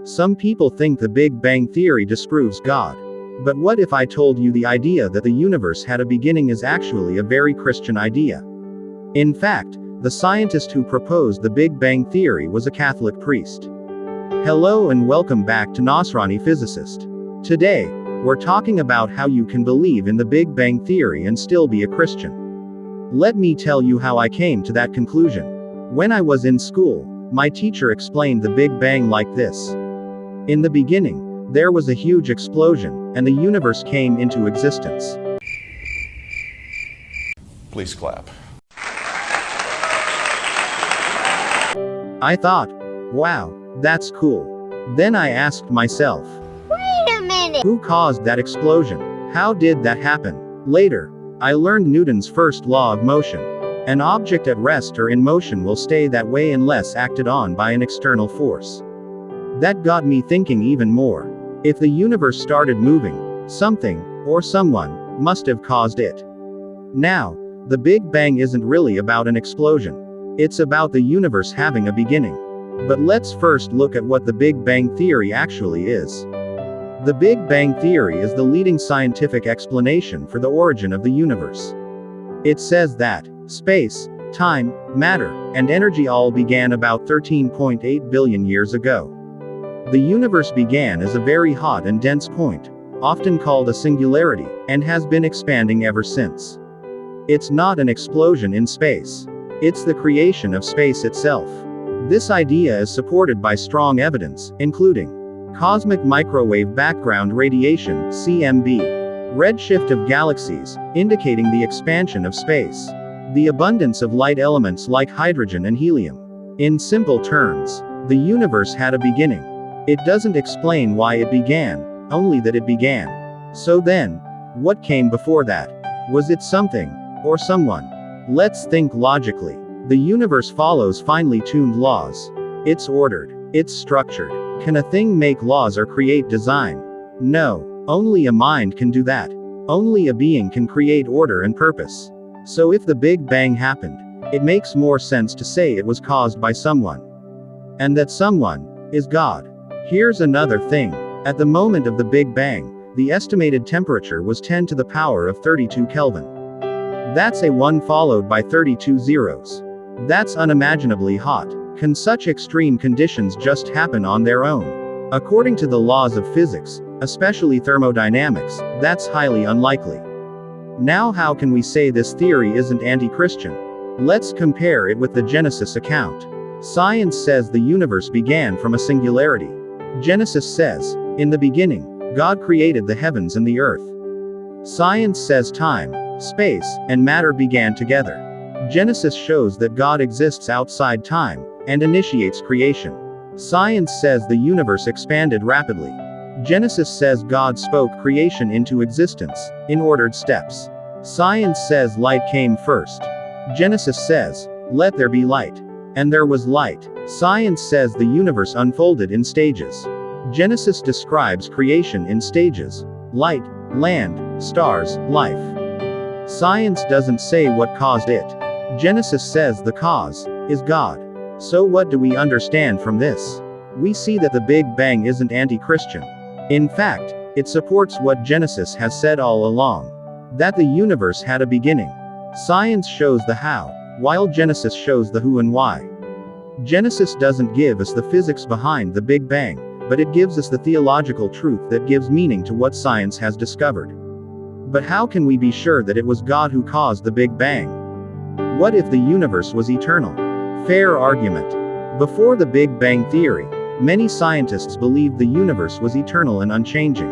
Some people think the Big Bang Theory disproves God. But what if I told you the idea that the universe had a beginning is actually a very Christian idea? In fact, the scientist who proposed the Big Bang Theory was a Catholic priest. Hello and welcome back to Nasrani Physicist. Today, we're talking about how you can believe in the Big Bang Theory and still be a Christian. Let me tell you how I came to that conclusion. When I was in school, my teacher explained the Big Bang like this. In the beginning, there was a huge explosion, and the universe came into existence. Please clap. I thought, wow, that's cool. Then I asked myself, wait a minute! Who caused that explosion? How did that happen? Later, I learned Newton's first law of motion. An object at rest or in motion will stay that way unless acted on by an external force. That got me thinking even more. If the universe started moving, something, or someone, must have caused it. Now, the Big Bang isn't really about an explosion. It's about the universe having a beginning. But let's first look at what the Big Bang Theory actually is. The Big Bang Theory is the leading scientific explanation for the origin of the universe. It says that space, time, matter, and energy all began about 13.8 billion years ago. The universe began as a very hot and dense point, often called a singularity, and has been expanding ever since. It's not an explosion in space. It's the creation of space itself. This idea is supported by strong evidence, including cosmic microwave background radiation, CMB, redshift of galaxies, indicating the expansion of space, the abundance of light elements like hydrogen and helium. In simple terms, the universe had a beginning. It doesn't explain why it began, only that it began. So then, what came before that? Was it something, or someone? Let's think logically. The universe follows finely tuned laws. It's ordered. It's structured. Can a thing make laws or create design? No. Only a mind can do that. Only a being can create order and purpose. So if the Big Bang happened, it makes more sense to say it was caused by someone. And that someone is God. Here's another thing. At the moment of the Big Bang, the estimated temperature was 10 to the power of 32 Kelvin. That's a 1 followed by 32 zeros. That's unimaginably hot. Can such extreme conditions just happen on their own? According to the laws of physics, especially thermodynamics, that's highly unlikely. Now how can we say this theory isn't anti-Christian? Let's compare it with the Genesis account. Science says the universe began from a singularity. Genesis says, in the beginning, God created the heavens and the earth. Science says time, space, and matter began together. Genesis shows that God exists outside time, and initiates creation. Science says the universe expanded rapidly. Genesis says God spoke creation into existence, in ordered steps. Science says light came first. Genesis says, let there be light. And there was light. Science says the universe unfolded in stages. Genesis describes creation in stages: light, land, stars, life. Science doesn't say what caused it. Genesis says the cause is God. So what do we understand from this? We see that the Big Bang isn't anti-Christian. In fact, it supports what Genesis has said all along. That the universe had a beginning. Science shows the how, while Genesis shows the who and why. Genesis doesn't give us the physics behind the Big Bang, but it gives us the theological truth that gives meaning to what science has discovered. But how can we be sure that it was God who caused the Big Bang? What if the universe was eternal? Fair argument. Before the Big Bang Theory, many scientists believed the universe was eternal and unchanging.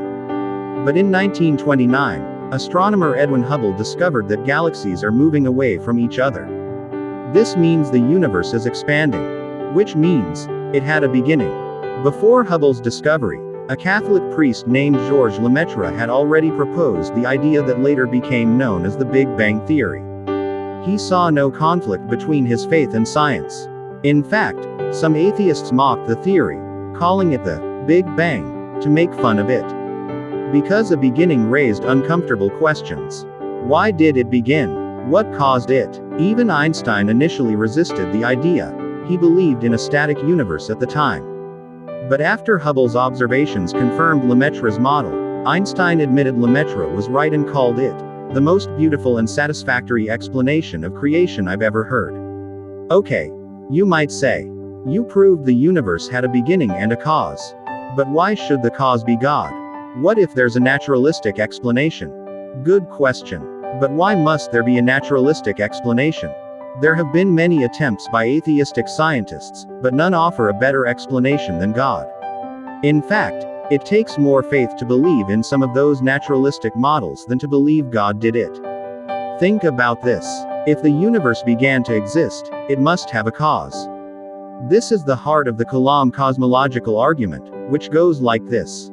But in 1929, astronomer Edwin Hubble discovered that galaxies are moving away from each other. This means the universe is expanding. Which means, it had a beginning. Before Hubble's discovery, a Catholic priest named Georges Lemaitre had already proposed the idea that later became known as the Big Bang Theory. He saw no conflict between his faith and science. In fact, some atheists mocked the theory, calling it the Big Bang, to make fun of it. Because a beginning raised uncomfortable questions. Why did it begin? What caused it? Even Einstein initially resisted the idea. He believed in a static universe at the time. But after Hubble's observations confirmed Lemaitre's model, Einstein admitted Lemaitre was right and called it the most beautiful and satisfactory explanation of creation I've ever heard. Okay, you might say, you proved the universe had a beginning and a cause. But why should the cause be God? What if there's a naturalistic explanation? Good question. But why must there be a naturalistic explanation? There have been many attempts by atheistic scientists, but none offer a better explanation than God. In fact, it takes more faith to believe in some of those naturalistic models than to believe God did it. Think about this. If the universe began to exist, it must have a cause. This is the heart of the Kalam cosmological argument, which goes like this.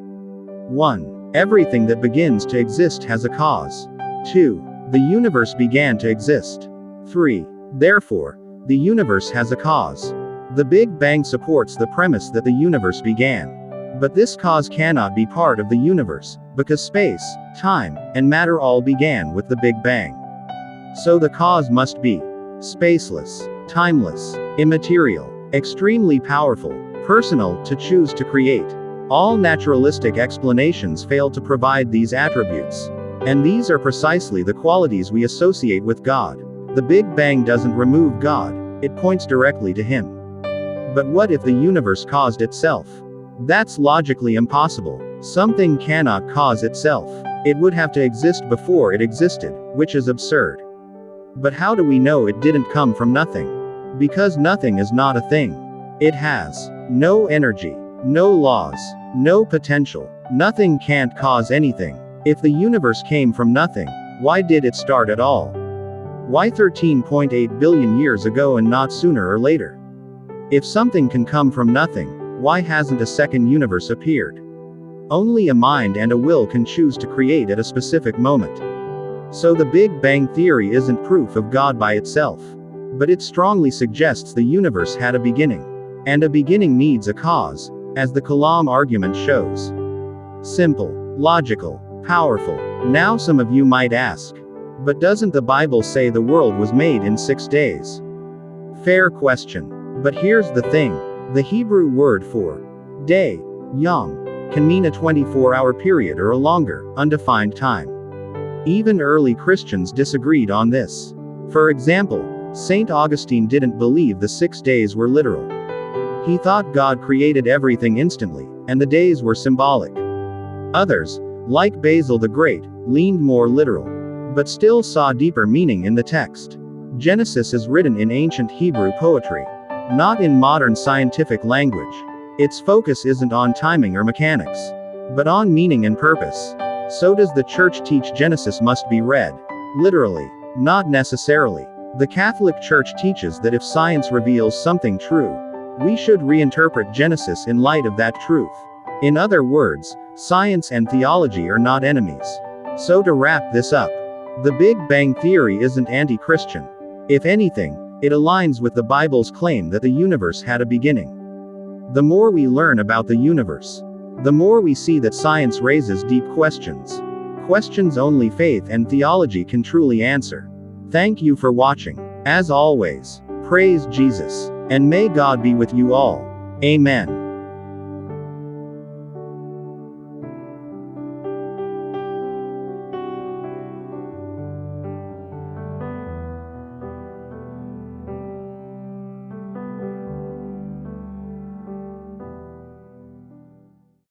1. Everything that begins to exist has a cause. 2. The universe began to exist. 3. Therefore, the universe has a cause. The Big Bang supports the premise that the universe began. But this cause cannot be part of the universe, because space, time, and matter all began with the Big Bang. So the cause must be spaceless, timeless, immaterial, extremely powerful, personal, to choose to create. All naturalistic explanations fail to provide these attributes. And these are precisely the qualities we associate with God. The Big Bang doesn't remove God, it points directly to Him. But what if the universe caused itself? That's logically impossible. Something cannot cause itself. It would have to exist before it existed, which is absurd. But how do we know it didn't come from nothing? Because nothing is not a thing. It has no energy, no laws, no potential. Nothing can't cause anything. If the universe came from nothing, why did it start at all? Why 13.8 billion years ago and not sooner or later? If something can come from nothing, why hasn't a second universe appeared? Only a mind and a will can choose to create at a specific moment. So the Big Bang theory isn't proof of God by itself. But it strongly suggests the universe had a beginning. And a beginning needs a cause, as the Kalam argument shows. Simple, logical, powerful. Now some of you might ask, but doesn't the Bible say the world was made in 6 days? Fair question. But here's the thing. The Hebrew word for day, yom, can mean a 24-hour period or a longer, undefined time. Even early Christians disagreed on this. For example, St. Augustine didn't believe the 6 days were literal. He thought God created everything instantly, and the days were symbolic. Others, like Basil the Great, leaned more literal, but still saw deeper meaning in the text. Genesis is written in ancient Hebrew poetry, not in modern scientific language. Its focus isn't on timing or mechanics, but on meaning and purpose. So does the Church teach Genesis must be read literally? Not necessarily. The Catholic Church teaches that if science reveals something true, we should reinterpret Genesis in light of that truth. In other words, science and theology are not enemies. So to wrap this up, the Big Bang theory isn't anti-Christian. If anything, it aligns with the Bible's claim that the universe had a beginning. The more we learn about the universe, the more we see that science raises deep questions. Questions only faith and theology can truly answer. Thank you for watching. As always, praise Jesus. And may God be with you all. Amen.